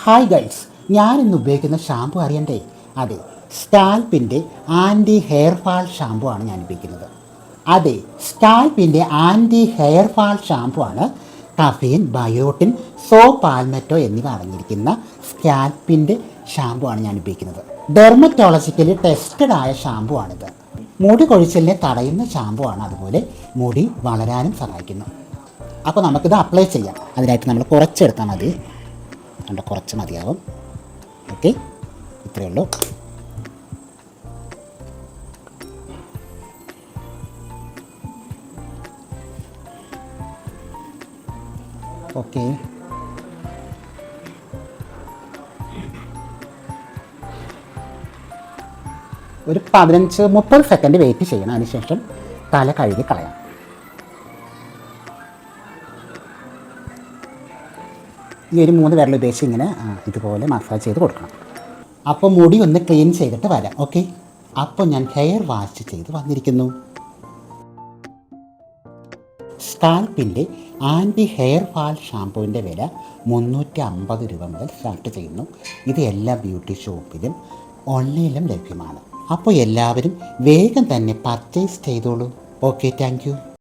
Hi guys, ഞാനിന്ന് ഉപയോഗിക്കുന്ന shampoo അറിയണ്ടേ? അതെ, സ്കാൽപ്പിൻ്റെ ആൻറ്റി ഹെയർ ഫാൾ ഷാമ്പു ആണ് ഞാൻ ഉപയോഗിക്കുന്നത്. അതെ, സ്കാൽപ്പിൻ്റെ ആൻറ്റി ഹെയർ ഫാൾ ഷാമ്പു ആണ്. കഫീൻ, ബയോട്ടിൻ, സോ പാൽമെറ്റോ എന്നിവ അടങ്ങിയിരിക്കുന്ന സ്കാൽപ്പിൻ്റെ ഷാമ്പു ആണ് ഞാൻ ഉപയോഗിക്കുന്നത്. ഡെർമറ്റോളജിക്കലി ടെസ്റ്റഡ് ആയ ഷാമ്പു ആണിത്. മുടി കൊഴിച്ചിലിനെ തടയുന്ന ഷാമ്പു ആണ്. അതുപോലെ മുടി വളരാനും സഹായിക്കുന്നു. അപ്പോൾ നമുക്കിത് അപ്ലൈ ചെയ്യാം. അതിനായിട്ട് നമ്മൾ കുറച്ചെടുത്താൽ മതി. നല്ല കുറച്ച് മതിയാവും. ഓക്കെ, ഇത്രയേ ഉള്ളൂ. ഓക്കെ, ഒരു 15-30 സെക്കൻഡ് വെയിറ്റ് ചെയ്യണം. അതിനുശേഷം തല കഴുകി കളയാം. ഈ ഒരു 3 വിരൽ ഉപയോഗിച്ച് ഇങ്ങനെ ഇതുപോലെ മസാജ് ചെയ്ത് കൊടുക്കണം. അപ്പോൾ മുടി ഒന്ന് ക്ലീൻ ചെയ്തിട്ട് വരാം. ഓക്കെ, അപ്പോൾ ഞാൻ ഹെയർ വാഷ് ചെയ്ത് വന്നിരിക്കുന്നു. സ്കാൽപ്പിൻ്റെ ആൻറ്റി ഹെയർ ഫാൾ ഷാമ്പുവിൻ്റെ വില 350 രൂപ മുതൽ സ്റ്റാർട്ട് ചെയ്യുന്നു. ഇത് എല്ലാ ബ്യൂട്ടി ഷോപ്പിലും ഓൺലൈനിലും ലഭ്യമാണ്. അപ്പോൾ എല്ലാവരും വേഗം തന്നെ പർച്ചേസ് ചെയ്തോളൂ. Okay, thank you.